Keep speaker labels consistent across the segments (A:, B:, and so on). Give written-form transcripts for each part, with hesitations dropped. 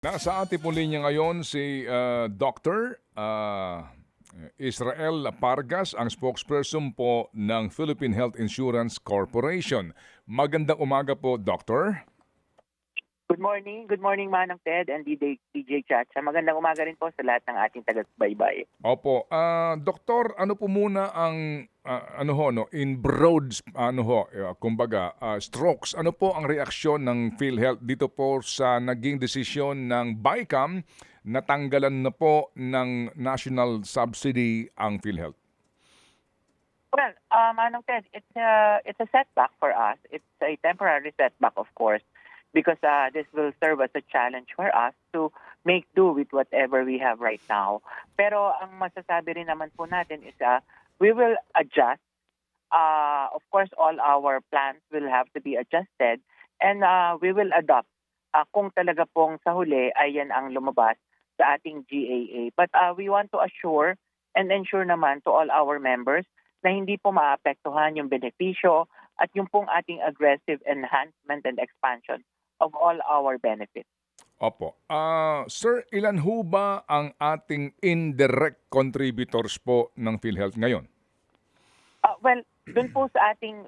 A: Nasa ating pong linya ngayon si Dr. Israel Pargas, ang spokesperson po ng Philippine Health Insurance Corporation. Magandang umaga po, Doctor.
B: Good morning Manang Ted and DJ Chacha. Magandang umaga rin po sa lahat ng ating taga-subaybay.
A: Opo, Doktor, ano po muna ang in broad kumbaga strokes, ano po ang reaksyon ng PhilHealth dito po sa naging desisyon ng BICAM na tanggalan na po ng national subsidy ang PhilHealth?
B: Well, Manang Ted, it's a setback for us. It's a temporary setback, of course, because this will serve as a challenge for us to make do with whatever we have right now. Pero ang masasabi rin naman po natin is we will adjust. Of course, all our plans will have to be adjusted and we will adopt kung talaga pong sa huli ay yan ang lumabas sa ating GAA. But we want to assure and ensure naman to all our members na hindi po maapektuhan yung benepisyo at yung pong ating aggressive enhancement and expansion of all our benefits.
A: Opo. Sir, ilan ho ba ang ating indirect contributors po ng PhilHealth ngayon?
B: Well, dun po sa ating,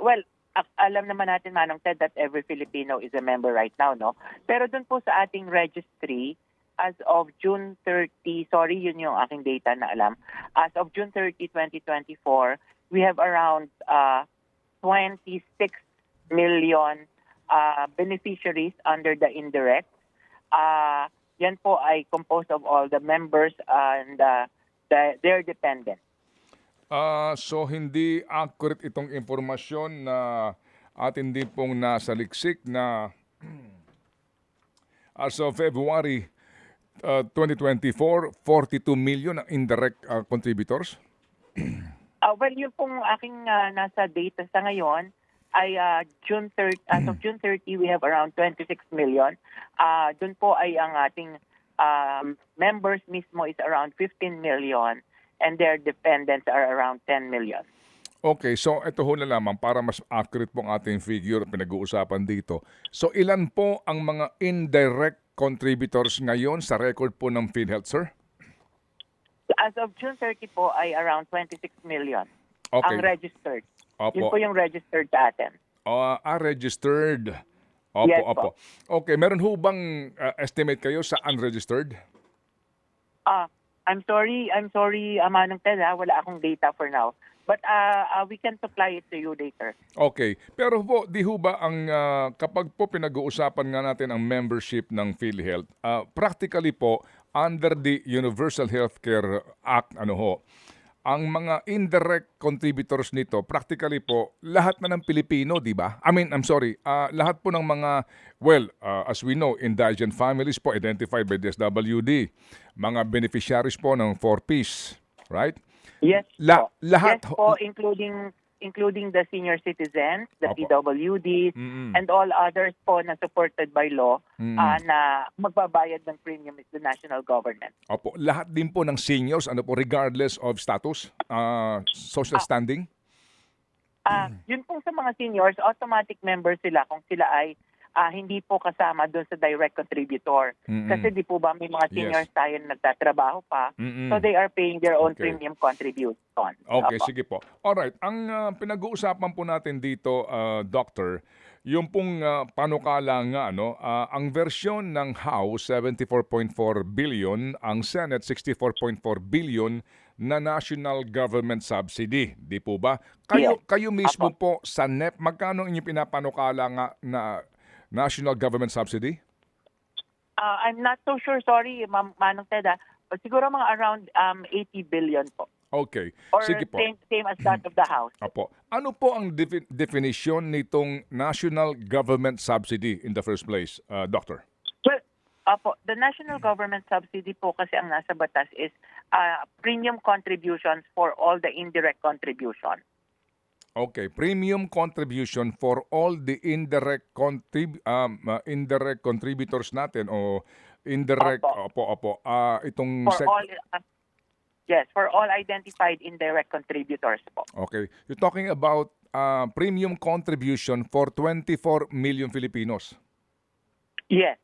B: alam naman natin, Manong Ted, that every Filipino is a member right now, no? Pero dun po sa ating registry, as of June 30, sorry, yun yung aking data na alam, as of June 30, 2024, we have around 26 million beneficiaries under the indirect. Yan po ay composed of all the members and their dependents.
A: So hindi accurate itong impormasyon na atin din pong nasaliksik na as of February 2024, 42 million ang indirect contributors?
B: Well, yun pong aking nasa data sa ngayon ay June 30, as of June 30, we have around 26 million. Doon po ay ang ating members mismo is around 15 million and their dependents are around 10 million.
A: Okay, so ito ho na lamang para mas accurate po ang ating figure pinag-uusapan dito. So ilan po ang mga indirect contributors ngayon sa record po ng PhilHealth, sir?
B: As of June 30 po ay around 26 million
A: Okay.
B: ang registered.
A: Opo.
B: Yun po yung registered sa atin.
A: Registered. Opo,
B: Yes,
A: opo.
B: po.
A: Okay, meron ho bang estimate kayo sa unregistered?
B: I'm sorry, Manong Ted, wala akong data for now. But we can supply it to you later.
A: Okay. Pero po, di ho ba ang kapag po pinag-uusapan nga natin ang membership ng PhilHealth, practically po, under the Universal Healthcare Act, ang mga indirect contributors nito, practically po, lahat na ng Pilipino, di ba? Lahat po ng mga, as we know, indigent families po identified by DSWD, mga beneficiaries po ng 4Ps, right?
B: Yes,
A: Lahat
B: yes po, including the senior citizens, the
A: Opo.
B: PWDs, and all others po na supported by law na magbabayad ng premium is the national government.
A: Opo, lahat din po ng seniors, regardless of status, social standing?
B: Yun pong sa mga seniors, automatic member sila kung sila ay hindi po kasama doon sa direct contributor. Kasi di po ba may mga seniors tayo na nagtatrabaho pa, so they are paying their own
A: Okay.
B: premium contribution.
A: Okay,
B: Opo.
A: sige po. Alright, ang pinag-uusapan po natin dito, Doctor, yung pong panukala nga, ang versyon ng House, 74.4 billion, ang Senate, 64.4 billion na national government subsidy. Di po ba? Kayo mismo po sa NEP, magkano inyong pinapanukala nga na national government subsidy?
B: I'm not so sure, sorry, Manong Ted, but siguro mga around 80 billion po.
A: Okay,
B: Or
A: sige po.
B: same as that of the House.
A: Apo. Ano po ang definition nitong national government subsidy in the first place, Doctor?
B: Well, the national government subsidy po kasi ang nasa batas is premium contributions for all the indirect contribution.
A: Okay, premium contribution for all the indirect contributors natin o indirect
B: Opo.
A: itong
B: For all yes, for all identified indirect contributors po.
A: Okay, you're talking about premium contribution for 24 million Filipinos.
B: Yes,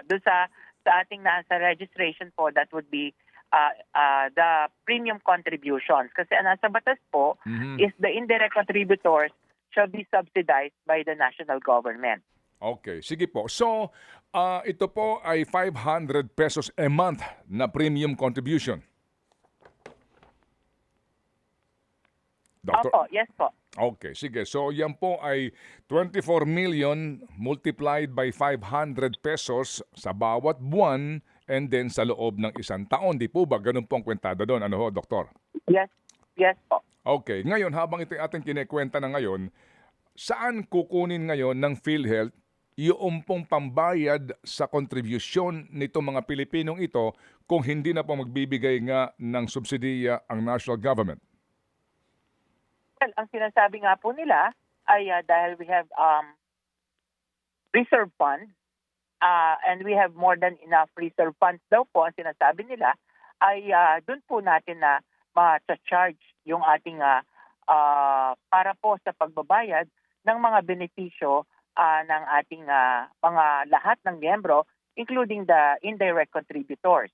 B: doon sa sa ating nasa registration po, that would be the premium contributions. Kasi ang nasa batas po is the indirect contributors shall be subsidized by the national government.
A: Okay, sige po. So, ito po ay 500 pesos a month na premium contribution. Doctor?
B: Opo, yes po.
A: Okay, sige. So, yan po ay 24 million multiplied by 500 pesos sa bawat buwan and then sa loob ng isang taon. Di po ba? Ganun po ang kwentada doon. Ano ho, Doktor?
B: Yes, yes po.
A: Okay. Ngayon, habang ito ating kinekwenta na ngayon, saan kukunin ngayon ng PhilHealth yung pong pambayad sa kontribusyon nito mga Pilipinong ito kung hindi na po magbibigay nga ng subsidiya ang national government?
B: Well, ang sinasabi nga po nila ay dahil we have reserve funds and we have more than enough reserve funds daw po, ang sinasabi nila ay doon po natin na ma-charge yung ating para po sa pagbabayad ng mga benepisyo ng ating mga lahat ng miyembro, including the indirect contributors.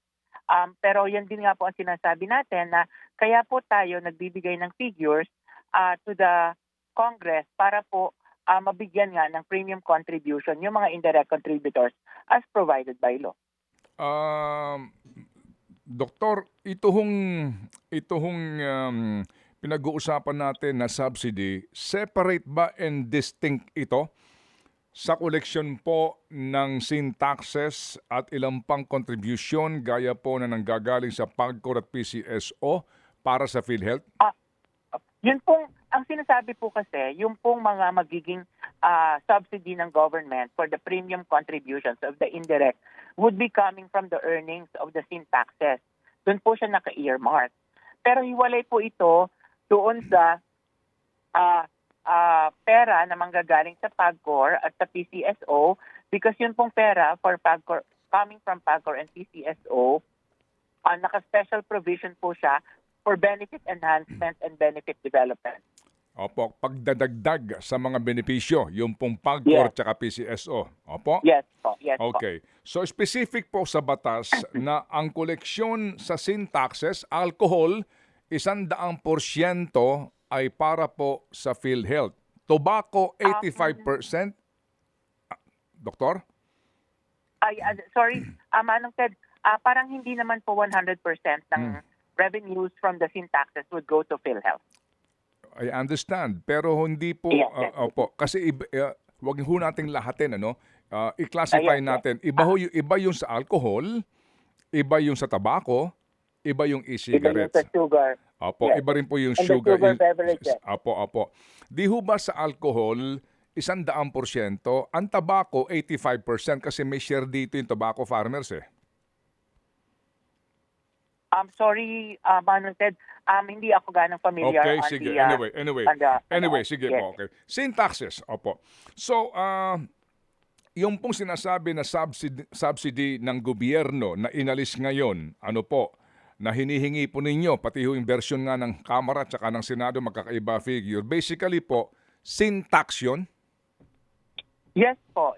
B: Pero yan din nga po ang sinasabi natin na kaya po tayo nagbibigay ng figures to the Congress para po mabigyan nga ng premium contribution yung mga indirect contributors as provided by law.
A: Doktor, ito hong pinag-uusapan natin na subsidy, separate ba and distinct ito sa koleksyon po ng sin taxes at ilang pang contribution gaya po na nanggagaling sa PAGCOR at PCSO para sa PhilHealth?
B: Yun pong, ang sinasabi po kasi, yung pong mga magiging subsidy ng government for the premium contributions of the indirect would be coming from the earnings of the sin taxes. Doon po siya naka-earmark. Pero hiwalay po ito doon sa pera na manggagaling sa PAGCOR at sa PCSO because yun pong pera for PAGCOR, coming from PAGCOR and PCSO, naka-special provision po siya for benefit enhancement and benefit development.
A: Opo, pagdadagdag sa mga benepisyo, yung pong PAGCOR
B: Yes.
A: at PCSO. Opo?
B: Yes po, yes po.
A: Okay. So specific po sa batas na ang koleksyon sa sin taxes, alcohol, 100% ay para po sa PhilHealth. Tobacco, 85%. Doktor?
B: Sorry, Manong Ted, parang hindi naman po 100% ng revenues from the sin taxes would go to PhilHealth.
A: I understand. Pero hindi po,
B: Yes, yes.
A: opo, kasi wag ho nating lahatin, ano? I-classify
B: Yes, yes.
A: natin. Iba yung sa alcohol, iba yung sa tobacco, iba yung
B: Even yung
A: e-cigarettes.
B: sa sugar.
A: Opo,
B: Yes.
A: iba rin po yung
B: And the
A: sugar.
B: sugar beverages.
A: Opo. Di ho ba sa alcohol, 100%, ang tobacco, 85% kasi may share dito yung tobacco farmers eh.
B: I'm sorry, Manong Ted, hindi ako ganang familiar
A: Okay,
B: on
A: sige.
B: the...
A: Anyway, sige
B: yes.
A: po. Okay. Sin taxes, opo. So, yung pong sinasabi na subsidy ng gobyerno na inalis ngayon, ano po, na hinihingi po ninyo, pati yung version nga ng Kamara at saka ng Senado, magkakaiba figure. Basically po, sin tax yun?
B: Yes po.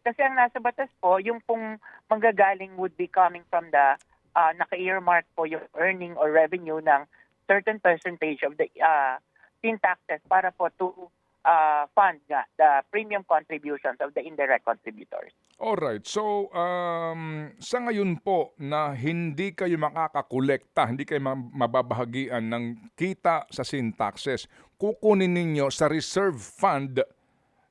B: Kasi ang nasa batas po, yung pong manggagaling would be coming from the naka-earmark po yung earning or revenue ng certain percentage of the sin taxes para po to fund the premium contributions of the indirect contributors.
A: Alright. So, sa ngayon po na hindi kayo makakakolekta, hindi kayo mababahagian ng kita sa sin taxes, kukunin ninyo sa reserve fund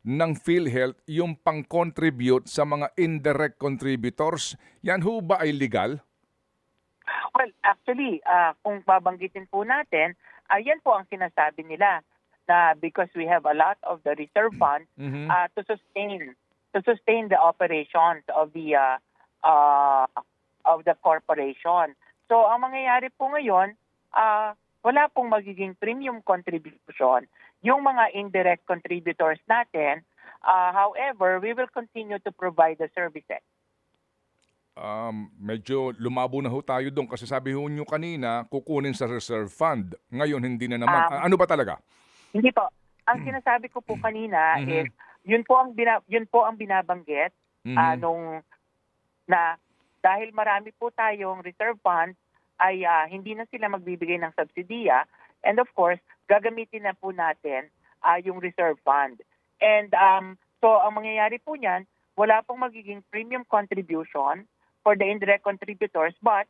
A: ng PhilHealth yung pang-contribute sa mga indirect contributors. Yan ho ba ay legal?
B: Well, actually, kung babanggitin po natin, yan po ang sinasabi nila na because we have a lot of the reserve funds to sustain the operations of the corporation. So ang mangyayari po ngayon, wala pong magiging premium contribution yung mga indirect contributors natin. However, we will continue to provide the services.
A: Medyo lumabo na ho tayo doon kasi sabi ho nyo kanina kukunin sa reserve fund. Ngayon hindi na naman. Ano ba talaga?
B: Hindi po. Ang sinasabi ko po kanina is yun po ang binabanggit nung na dahil marami po tayong reserve funds, ay hindi na sila magbibigay ng subsidiya. And of course, gagamitin na po natin yung reserve fund. And so ang mangyayari po niyan, wala pong magiging premium contribution for the indirect contributors, but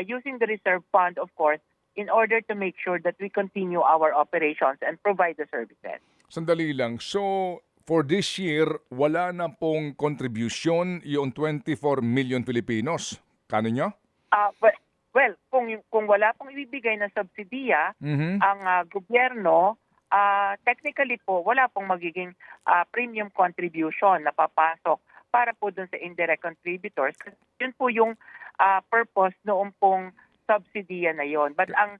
B: using the reserve fund, of course, in order to make sure that we continue our operations and provide the services.
A: Sandali lang. So, for this year, wala na pong contribution yung 24 million Filipinos. Kano nyo?
B: Well, kung wala pong ibibigay na subsidiya
A: Mhm.
B: ang gobyerno, technically po wala pong magiging premium contribution na papasok para po dun sa indirect contributors. Kasi yun po yung purpose noong pong subsidiya na yon. But ang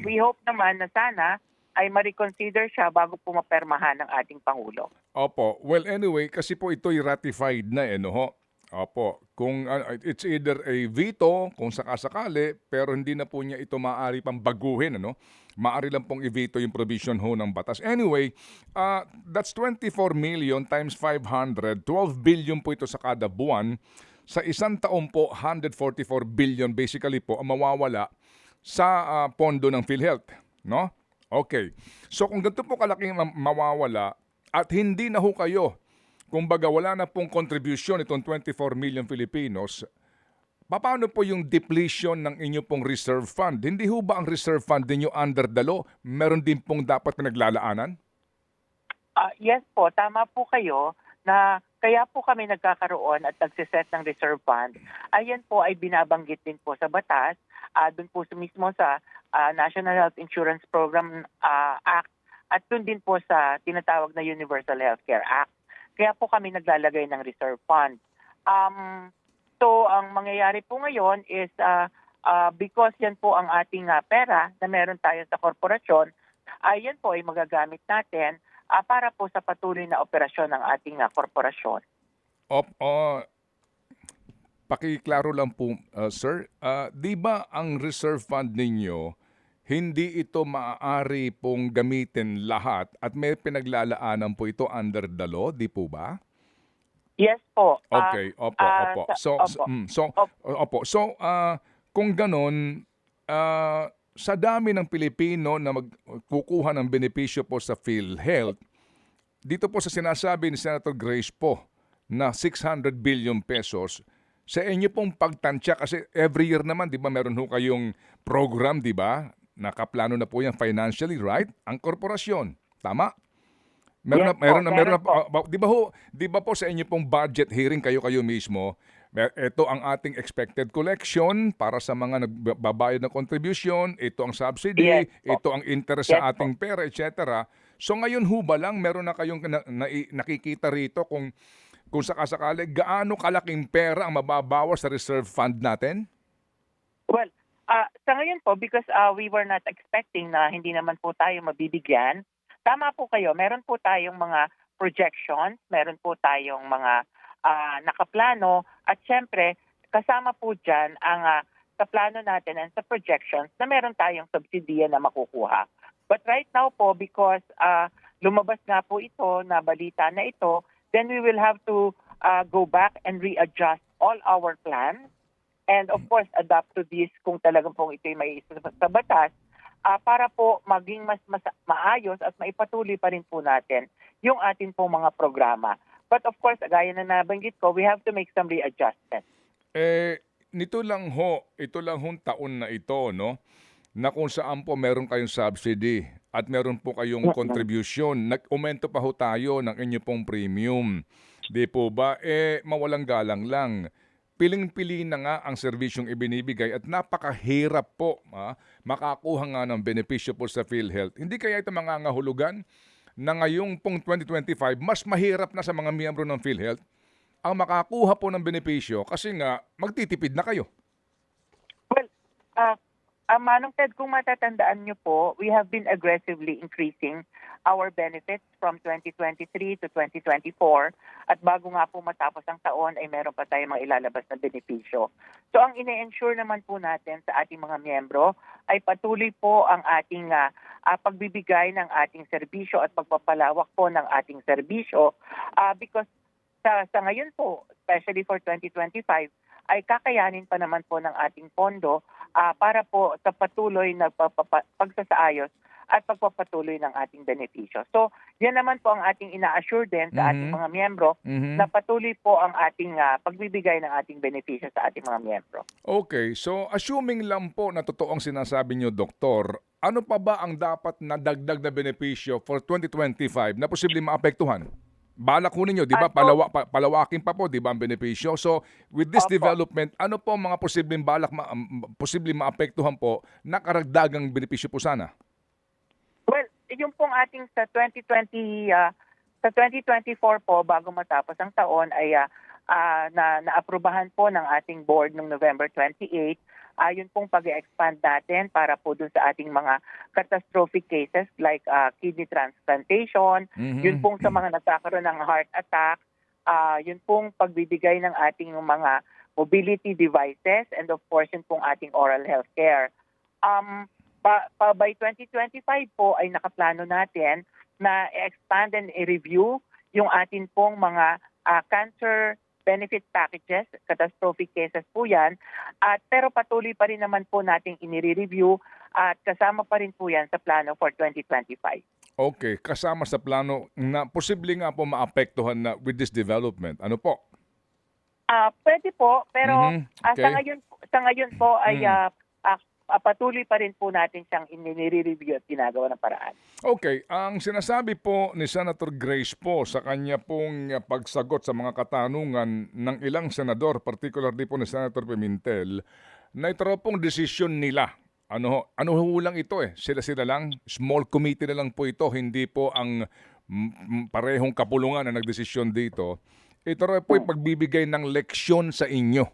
B: we hope naman na sana ay ma-reconsider siya bago po mapermahan ng ating Pangulo.
A: Opo. Well, anyway, kasi po ito'y ratified na no ho? Opo. Kung it's either a veto, kung sakasakali, pero hindi na po niya ito maaari pang baguhin, ano? Maaari lang pong i-veto yung provision ho ng batas. Anyway, that's 24 million times 500, 12 billion po ito sa kada buwan. Sa isang taon po, 144 billion basically po ang mawawala sa pondo ng PhilHealth, no? Okay. So kung ganito po kalaking mawawala at hindi na ho kayo, kumbaga wala na pong contribution itong 24 million Filipinos, paano po yung depletion ng inyo pong reserve fund? Hindi ho ba ang reserve fund ninyo under the law? Meron din pong dapat pinaglalaanan?
B: Yes po, tama po kayo na kaya po kami nagkakaroon at nagsiset ng reserve fund. Ayan po ay binabanggit din po sa batas, doon po mismo sa National Health Insurance Program Act at doon din po sa tinatawag na Universal Healthcare Act. Kaya po kami naglalagay ng reserve fund. So ang mangyayari po ngayon is because yan po ang ating pera na meron tayo sa korporasyon, yan po ay magagamit natin para po sa patuloy na operasyon ng ating korporasyon.
A: Pakiklaro lang po, sir. Di ba ang reserve fund ninyo, hindi ito maaari pong gamitin lahat at may pinaglalaanan po ito under the law, di po ba?
B: Yes po.
A: Okay, opo. So, kung ganon, sa dami ng Pilipino na magkukuha ng benepisyo po sa PhilHealth, dito po sa sinasabi ni Senator Grace po na 600 billion pesos, sa inyo pong pagtansya, kasi every year naman, di ba, meron ho kayong program, di ba? Nakaplano na po yan financially, right? Ang korporasyon. Tama? Meron na, di ba po sa inyo pong budget hearing kayo mismo, ito ang ating expected collection para sa mga nagbabayad ng contribution, ito ang subsidy, ito ang interest sa ating pera, etc. So ngayon ho ba lang meron na kayong nakikita rito kung sakasakali gaano kalaking pera ang mababawas sa reserve fund natin?
B: Well, sa ngayon po, because we were not expecting na hindi naman po tayo mabibigyan, tama po kayo, meron po tayong mga projections, meron po tayong mga nakaplano, at syempre, kasama po dyan ang sa plano natin and sa projections na meron tayong subsidiya na makukuha. But right now po, because lumabas nga po ito, na balita na ito, then we will have to go back and readjust all our plans. And of course, adapt to this kung talagang pong ito'y may isa sa batas para po maging mas maayos at maipatuloy pa rin po natin yung atin pong mga programa. But of course, gaya na nabanggit ko, we have to make some readjustments.
A: Ito lang hong taon na ito, no? Na kung saan po meron kayong subsidy at meron po kayong contribution. Nag-aumento pa ho tayo ng inyo pong premium. Di po ba? Mawalang galang lang. Piling-pili na nga ang serbisyong ibinibigay at napakahirap po makakuha nga ng benepisyo po sa PhilHealth. Hindi kaya ito mangangahulugan na ngayong pong 2025, mas mahirap na sa mga miyembro ng PhilHealth ang makakuha po ng benepisyo kasi nga magtitipid na kayo?
B: Well, Manong Ted, kung matatandaan nyo po, we have been aggressively increasing our benefits from 2023 to 2024. At bago nga po matapos ang taon, ay meron pa tayong mga ilalabas na benepisyo. So ang ine-ensure naman po natin sa ating mga miyembro ay patuloy po ang ating pagbibigay ng ating serbisyo at pagpapalawak po ng ating serbisyo because sa ngayon po, especially for 2025, ay kakayanin pa naman po ng ating pondo para po sa patuloy na pagsasaayos at pagpapatuloy ng ating benepisyo. So, yan naman po ang ating ina-assure din sa ating mga miyembro na patuloy po ang ating pagbibigay ng ating benepisyo sa ating mga miyembro.
A: Okay, so assuming lang po na totoo ang sinasabi niyo, Doktor, ano pa ba ang dapat na dagdag na benepisyo for 2025 na posibleng maapektuhan? Balak ko ninyo, di ba? Palawakin pa po, di ba, ang benepisyo? So, with this
B: Opo.
A: development, ano po ang mga posibleng posibleng maapektuhan po na karagdagang benepisyo po sana?
B: Well, yung pong ating sa 2020, sa 2024 po, bago matapos ang taon, ay naaprubahan po ng ating board noong November 28, yun pong pag-expand natin para po dun sa ating mga catastrophic cases like kidney transplantation, yun pong sa mga nagkakaroon ng heart attack, yun pong pagbibigay ng ating mga mobility devices, and of course, yun pong ating oral health care. By 2025 po ay nakaplano natin na i-expand and i-review yung atin pong mga cancer benefit packages, catastrophic cases po yan. Pero patuloy pa rin naman po nating inire-review at kasama pa rin po yan sa plano for 2025.
A: Okay, kasama sa plano na posible nga po maapektuhan na with this development. Ano po?
B: Pwede po, pero
A: Okay.
B: sa ngayon po ay patuloy pa rin po natin siyang inire-review at ginagawa ng paraan.
A: Okay, ang sinasabi po ni Senator Grace po sa kanya pong pagsagot sa mga katanungan ng ilang senador, particularly po ni Senator Pimentel, na ito raw pong desisyon nila. Ano ho lang ito sila lang, small committee na lang po ito, hindi po ang parehong kapulungan na nagdesisyon dito. Ito raw po ay pagbibigay ng leksyon sa inyo.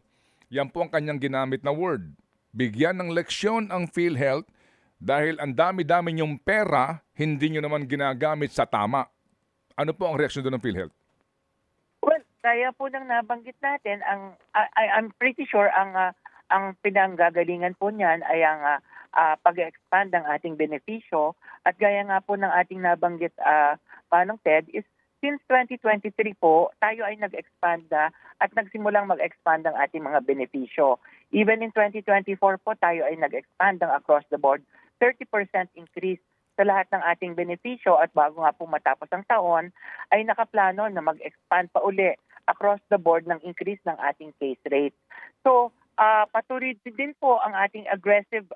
A: Yan po ang kanyang ginamit na word. Bigyan ng leksyon ang PhilHealth dahil ang dami-dami niyong pera, hindi niyo naman ginagamit sa tama. Ano po ang reaksyon doon ng PhilHealth?
B: Well, kaya po nang nabanggit natin, I'm pretty sure ang pinanggagalingan po niyan ay ang pag-expand ng ating benepisyo. At gaya nga po ng ating nabanggit, Manong Ted, is since 2023 po, tayo ay nag-expand na at nagsimulang mag-expand ang ating mga benepisyo. Even in 2024 po, tayo ay nag-expand ng across the board 30% increase sa lahat ng ating benepisyo, at bago nga po matapos ang taon, ay nakaplano na mag-expand pa uli across the board ng increase ng ating case rate. So, patuloy din po ang ating aggressive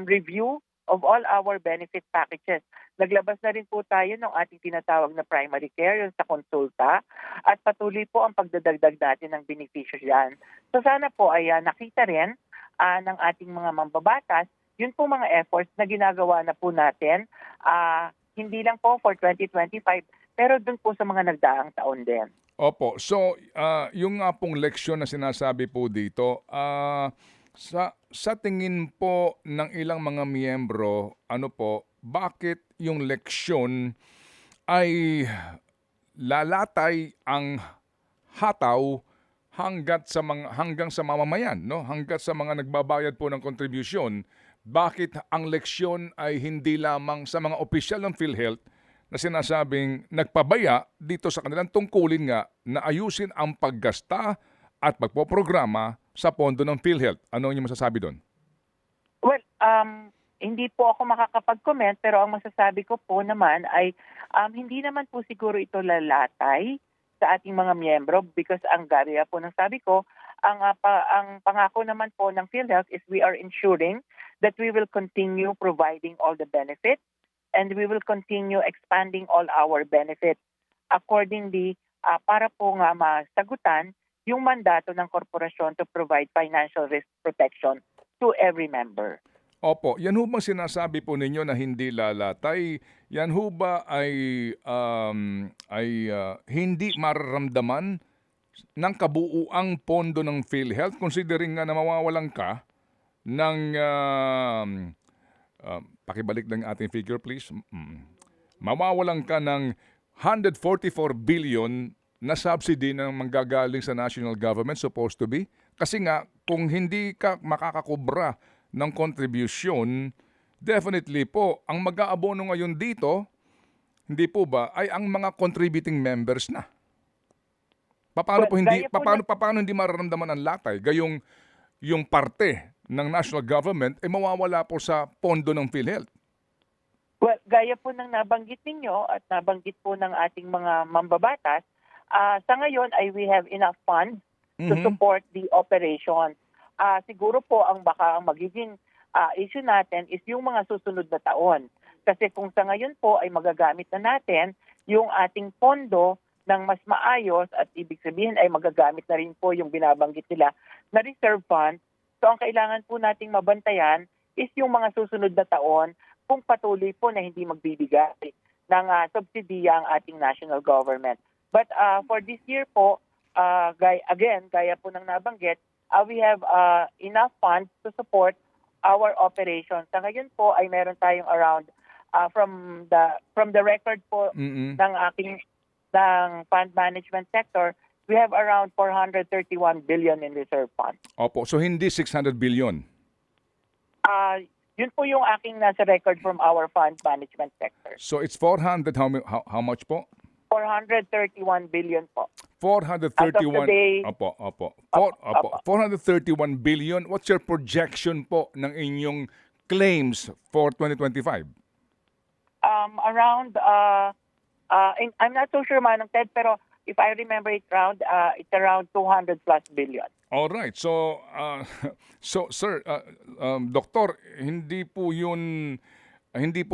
B: review of all our benefit packages. Naglabas na rin po tayo ng ating tinatawag na primary care, yung sa konsulta, at patuloy po ang pagdadagdag natin ng benepisyo dyan. So sana po ay nakita rin ng ating mga mambabatas, yun po mga efforts na ginagawa na po natin, hindi lang po for 2025, pero dun po sa mga nagdaang taon din.
A: Opo. So, yung nga pong leksyon na sinasabi po dito, sa tingin po ng ilang mga miyembro, bakit yung leksyon ay lalatay ang hataw hanggang sa mamamayan, no? Hanggat sa mga nagbabayad po ng kontribusyon. Bakit ang leksyon ay hindi lamang sa mga opisyal ng PhilHealth na sinasabing nagpabaya dito sa kanilang tungkulin nga na ayusin ang paggasta at pagpoprograma sa pondo ng PhilHealth? Ano ang inyong masasabi doon?
B: Well, hindi po ako makakapag-comment, pero ang masasabi ko po naman ay hindi naman po siguro ito lalatay sa ating mga miyembro, because ang gaya po ng sabi ko, ang pangako naman po ng PhilHealth is we are ensuring that we will continue providing all the benefits and we will continue expanding all our benefits accordingly para po nga masagutan yung mandato ng korporasyon to provide financial risk protection to every member.
A: Opo, yan ho bang sinasabi po ninyo na hindi lalatay? Yan ho ba ay hindi mararamdaman ng kabuuang pondo ng PhilHealth, considering nga na mawawalan ka ng pakibalik ng ating figure please. Mawawalan ka ng 144 billion na subsidy na manggagaling sa national government, supposed to be. Kasi nga, kung hindi ka makakakubra ng contribution, definitely po, ang mag-aabono ngayon dito, hindi po ba, ay ang mga contributing members na. Paano po hindi
B: Gaya po ng
A: paano hindi mararamdaman ang latay gayong yung parte ng national government ay mawawala po sa pondo ng PhilHealth?
B: Gaya po ng nabanggit ninyo at nabanggit po ng ating mga mambabatas, sa ngayon ay we have enough funds to
A: Mhm.
B: support the operation. Siguro po ang baka ang magiging issue natin is yung mga susunod na taon. Kasi kung sa ngayon po ay magagamit na natin yung ating pondo ng mas maayos at ibig sabihin ay magagamit na rin po yung binabanggit nila na reserve fund. So ang kailangan po nating mabantayan is yung mga susunod na taon kung patuloy po na hindi magbibigay ng subsidiya ang ating national government. But for this year po, gaya po ng nabanggit, we have enough funds to support our operations. Sa ngayon po ay meron tayong around from the record po
A: Mm.
B: ng fund management sector, we have around 431 billion in reserve funds.
A: Opo, so hindi 600 billion.
B: Yun po yung aking nasa record from our fund management sector.
A: So it's 400 how much po?
B: 431 billion po.
A: 431.
B: As of today,
A: Opo.
B: Opo.
A: 431 billion. What's your projection po ng inyong claims for 2025?
B: Around, I'm not so sure, Manong Ted, pero if I remember it's around 200 plus billion.
A: All right. So sir, doktor, hindi po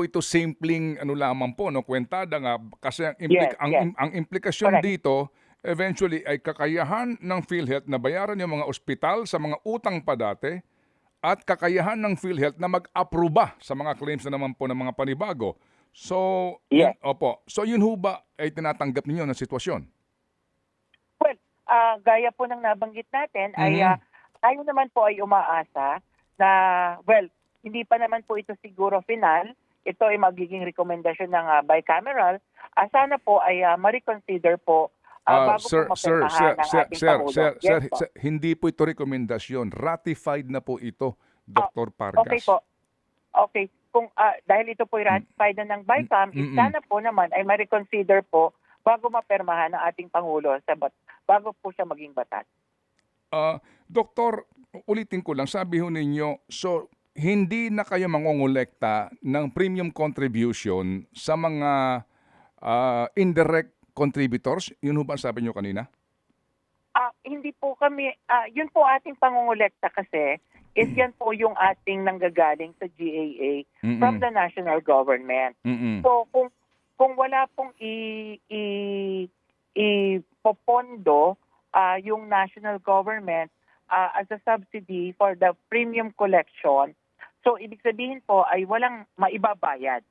A: ito simpleng ano lamang po no, kwentada nga kasi
B: Yes.
A: ang implikasyon
B: Correct.
A: dito eventually ay kakayahan ng PhilHealth na bayaran yung mga ospital sa mga utang pa dati at kakayahan ng PhilHealth na mag-aproba sa mga claims na naman po ng mga panibago. So,
B: Yes.
A: opo. So yun ho ba ay tinatanggap ninyo na sitwasyon?
B: Well, gaya po ng nabanggit natin, ay tayo naman po ay umaasa na, hindi pa naman po ito siguro final. Ito ay magiging rekomendasyon ng bicameral. Sana po ay ma-reconsider po bago po mapirmahan ng ating Pangulo. Yes po.
A: Sir, hindi po ito rekomendasyon. Ratified na po ito, Dr. Pargas.
B: Okay po. Okay. Kung dahil ito po ratified na ng BICAM, sana po naman ay ma-reconsider po bago mapirmahan ng ating Pangulo bago po siya maging batas.
A: Doktor, ulitin ko lang, sabi ho ninyo, so hindi na kayo mangongolekta ng premium contribution sa mga indirect contributors? Yun ho ba ang sabi nyo kanina?
B: Hindi po kami, yun po ating pangungulekta kasi is yan po yung ating nanggagaling sa GAA from the national government. So kung wala pong ipopondo yung national government as a subsidy for the premium collection, so ibig sabihin po ay walang maibabayad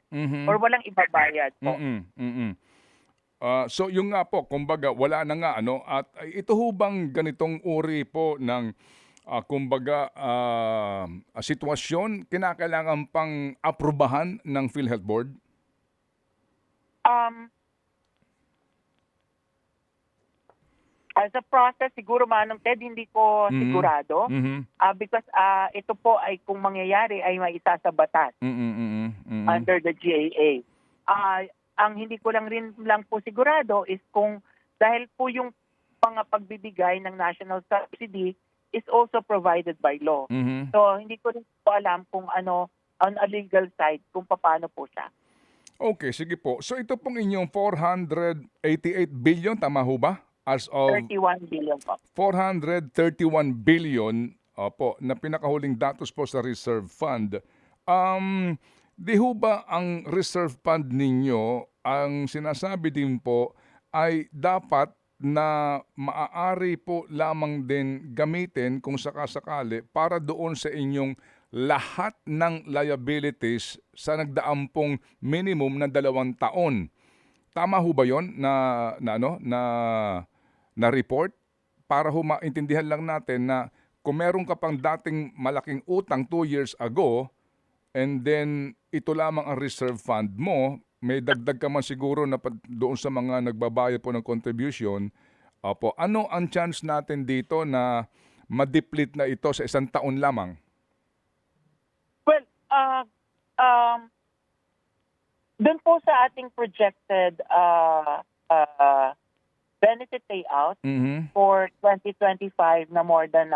B: or walang ibabayad po.
A: So yung nga po, kumbaga wala na nga ano at ito ho bang ganitong uri po ng kumbaga sitwasyon kinakailangan pang aprubahan ng PhilHealth Board?
B: As a process, siguro Manong Ted, hindi ko sigurado because ito po ay kung mangyayari ay may isa sa batas under the GAA. Ang hindi ko lang po sigurado is kung dahil po yung mga pagbibigay ng national subsidy is also provided by law. So hindi ko rin po alam kung ano on a legal side kung paano po siya.
A: Okay, sige po. So ito pong inyong 488 billion, tama ho ba? As of
B: 31 billion po.
A: 431 billion opo, na pinakahuling datos po sa reserve fund. Di ho ba ang reserve fund ninyo, ang sinasabi din po ay dapat na maaari po lamang din gamitin kung sakasakali para doon sa inyong lahat ng liabilities sa nagdaang pong minimum na 2 taon. Tama ho ba 'yon na report? Para ho maintindihan lang natin na kung meron ka pang dating malaking utang 2 years ago and then ito lamang ang reserve fund mo, may dagdag ka man siguro na doon sa mga nagbabayad po ng contribution. Opo, ano ang chance natin dito na ma-deplete na ito sa 1 taon lamang?
B: Well, doon po sa ating projected benefit payout
A: Mhm.
B: for 2025 na more than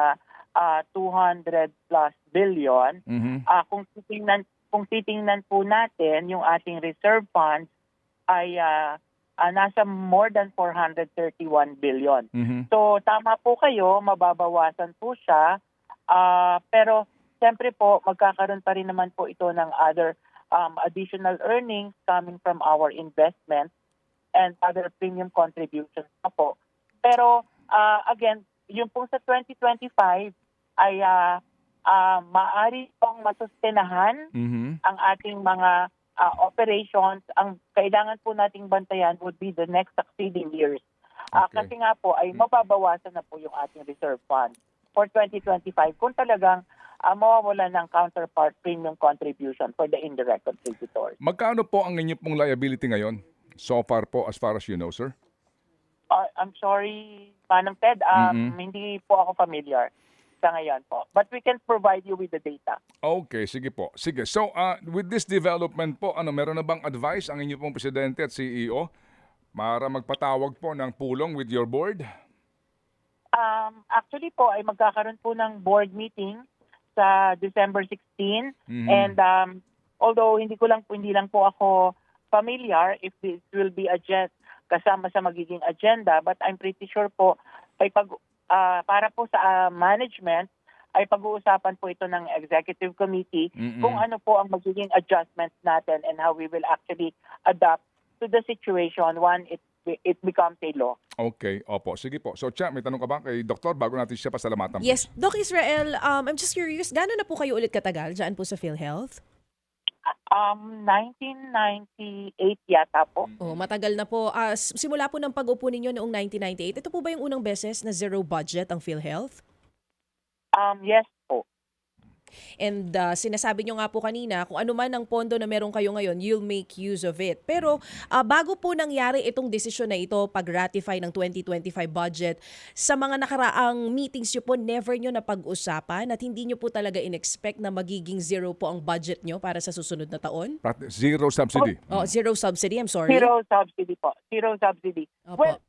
B: 200 plus billion.
A: Mhm.
B: Kung titingnan po natin yung ating reserve funds ay nasa more than 431 billion.
A: Mhm.
B: So tama po kayo, mababawasan po siya. Pero siyempre po magkakaroon pa rin naman po ito ng other additional earnings coming from our investments and other premium contributions na po. Pero again, yung po sa 2025 ay maaari pong masustenahan
A: Mhm.
B: ang ating mga operations. Ang kailangan po nating bantayan would be the next succeeding years.
A: Okay.
B: Kasi nga po ay mababawasan na po yung ating reserve fund for 2025 kung talagang mawawala ng counterpart premium contribution for the indirect contributors.
A: Magkano po ang inyo pong liability ngayon? So far po, as far as you know, sir?
B: I'm sorry, Manang Ted, hindi po ako familiar sa ngayon po. But we can provide you with the data.
A: Okay, sige po. Sige. So, with this development po, meron na bang advice ang inyo pong presidente at CEO para magpatawag po ng pulong with your board?
B: Actually po ay magkakaroon po ng board meeting sa December 16
A: Mhm.
B: and although hindi lang po ako familiar if this will be kasama sa magiging agenda, but I'm pretty sure po ay para po sa management ay pag-uusapan po ito ng executive committee kung ano po ang magiging adjustments natin and how we will actually adapt to the situation when it becomes a law.
A: Okay, opo. Sige po. So, Cha, may tanong ka ba kay Doktor bago natin siya pasalamatan?
C: Yes, Doc Israel, I'm just curious, gaano na po kayo ulit katagal dyan po sa PhilHealth?
B: 1998 yata po.
C: Oh, matagal na po. Simula po ng pag-upo ninyo noong 1998, ito po ba yung unang beses na zero budget ang PhilHealth?
B: Yes po.
C: And sinasabi nyo nga po kanina, kung ano man ang pondo na meron kayo ngayon, you'll make use of it. Pero bago po nangyari itong desisyon na ito, pag-ratify ng 2025 budget, sa mga nakaraang meetings nyo po, never nyo na pag-usapan at hindi nyo po talaga in-expect na magiging zero po ang budget nyo para sa susunod na taon?
A: Zero subsidy.
C: Oh, zero subsidy, I'm sorry.
B: Zero subsidy po. Zero subsidy.
C: Opo.
B: Well,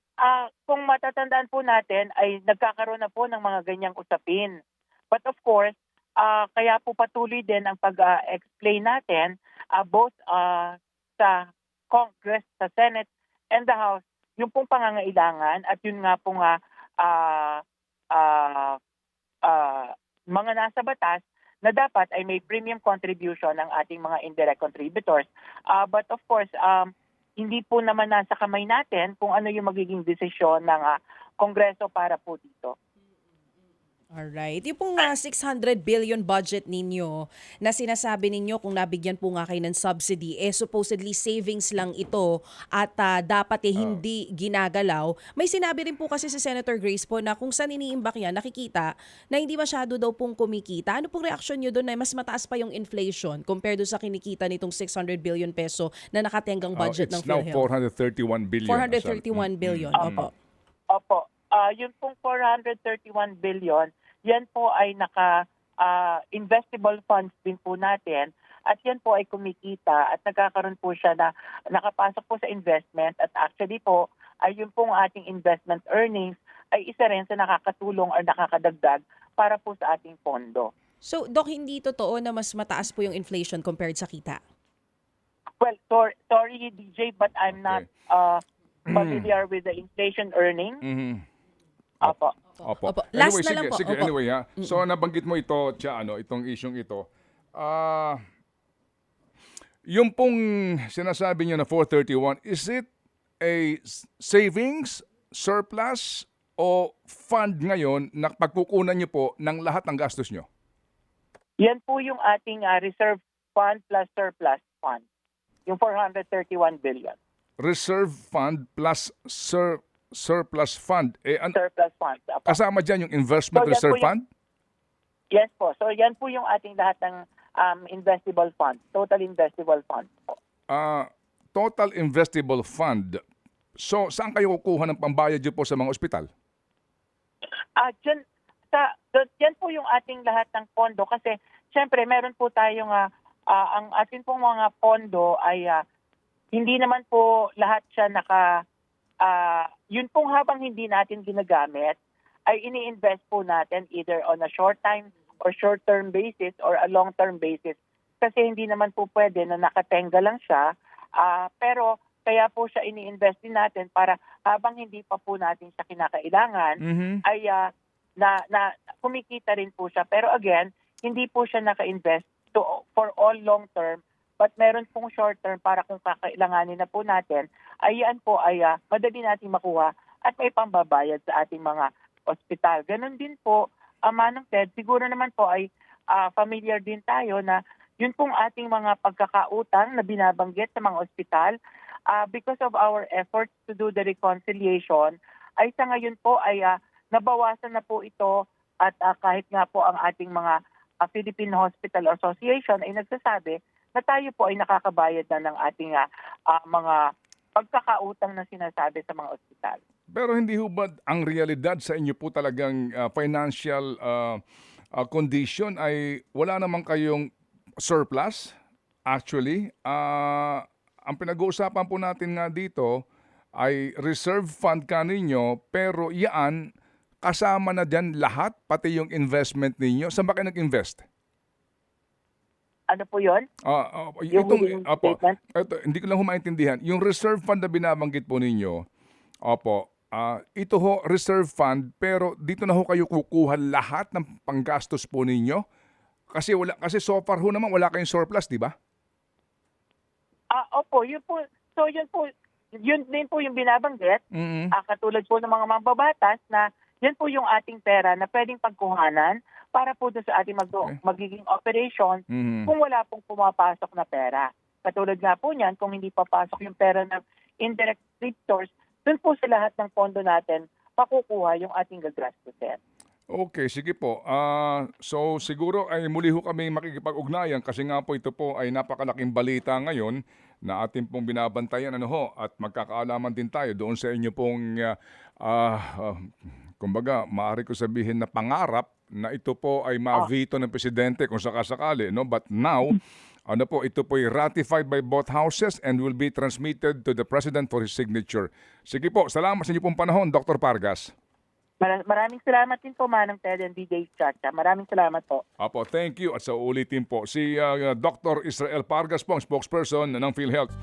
B: kung matatandaan po natin ay nagkakaroon na po ng mga ganyang usapin. But of course, kaya po patuloy din ang pag-explain natin both sa Congress, sa Senate, and the House, yung pong pangangailangan at yun nga pong mga nasa batas na dapat ay may premium contribution ng ating mga indirect contributors. But of course, hindi po naman nasa kamay natin kung ano yung magiging desisyon ng Kongreso para po dito.
C: Alright. Yung pong 600 billion budget ninyo na sinasabi ninyo kung nabigyan po nga kayo ng subsidy, supposedly savings lang ito at dapat hindi ginagalaw. May sinabi rin po kasi si Senator Grace po na kung saan iniimbak yan, nakikita na hindi masyado daw pong kumikita. Ano pong reaksyon nyo doon na mas mataas pa yung inflation compared sa kinikita nitong 600 billion peso na nakatenggang budget ng
A: It's now
C: PhilHealth?
A: 431 billion.
C: 431 billion. Opo.
B: Opo. Yung pong 431 billion, yan po ay investable funds din po natin at yan po ay kumikita at nagkakaroon po siya na nakapasok po sa investment at actually po ay yung pong ating investment earnings ay isa rin sa nakakatulong or nakakadagdag para po sa ating pondo.
C: So, Doc, hindi totoo na mas mataas po yung inflation compared sa kita?
B: Well, sorry DJ, but I'm not familiar with the inflation earnings.
A: Mhm.
B: Opo.
A: Opo.
C: Last
A: Anyway,
C: na lang po.
A: Sige,
C: Opo.
A: anyway ha. So nabanggit mo ito, itong isyong ito. Yung pong sinasabi niyo na 431, is it a savings, surplus, o fund ngayon na pagkukunan niyo po ng lahat ng gastos niyo?
B: Yan po yung ating reserve fund plus surplus fund. Yung 431 billion.
A: Reserve fund plus surplus fund.
B: Surplus funds. Opo.
A: Kasama dyan yung investment
B: So, yan
A: reserve
B: po yung-
A: fund?
B: Yes po. So yan po yung ating lahat ng investable funds. Total investable funds po.
A: Total investable fund. So, saan kayo kukuha ng pambayad niyo po sa mga ospital?
B: Yan po yung ating lahat ng pondo kasi syempre meron po tayong ang ating pong mga pondo ay hindi naman po lahat siya yun pong habang hindi natin ginagamit, ay ini-invest po natin either on a short-term basis or a long-term basis. Kasi hindi naman po pwede na nakatenga lang siya, pero kaya po siya ini-invest din natin para habang hindi pa po natin siya kinakailangan, ay na kumikita rin po siya. Pero again, hindi po siya naka-invest for all long-term, but meron pong short-term para kung kakailanganin na po natin, ay yan po ay madali natin makuha at may pambabayad sa ating mga ospital. Ganon din po, Manong Ted, siguro naman po ay familiar din tayo na yun pong ating mga pagkakautang na binabanggit sa mga ospital, because of our efforts to do the reconciliation, ay sa ngayon po ay nabawasan na po ito at kahit nga po ang ating mga Philippine Hospital Association ay nagsasabi na tayo po ay nakakabayad na ng ating mga pagkakautang na sinasabi sa mga ospital.
A: Pero hindi ho ba ang realidad sa inyo po talagang financial condition ay wala naman kayong surplus? Actually, ang pinag-uusapan po natin nga dito ay reserve fund ka ninyo, pero yan kasama na dyan lahat, pati yung investment ninyo. Saan ba kayo nag-invest?
B: Ano po yun? Yung huling statement?
A: Hindi ko lang humaintindihan. Yung reserve fund na binabanggit po ninyo, ito ho, reserve fund, pero dito na ho kayo kukuha lahat ng panggastos po ninyo? Kasi so far ho naman wala kayong surplus, di ba?
B: Opo, yun po. So yun din po yung binabanggit. Katulad po ng mga mambabatas na yan po yung ating pera na pwedeng pagkuhanan para po doon sa ating magiging operation kung wala pong pumapasok na pera. Katulad nga po niyan, kung hindi papasok yung pera ng indirect creditors, doon po sa lahat ng pondo natin makukuha yung ating gagastusin.
A: Okay, sige po. So siguro ay muli ho kami makikipag-ugnayan kasi nga po ito po ay napakalaking balita ngayon na ating pong binabantayan at magkakaalaman din tayo doon sa inyo pong kumbaga, maaari ko sabihin na pangarap na ito po ay ma-veto ng presidente kung sakasakali, no? But now, ito po ay ratified by both houses and will be transmitted to the president for his signature. Sige po, salamat sa inyo pong panahon, Dr. Pargas.
B: Maraming salamat din po, Manong Ted and DJ Chacha. Maraming salamat po.
A: Apo, thank you. At sa ulitin po, si Dr. Israel Pargas po, ang spokesperson ng PhilHealth.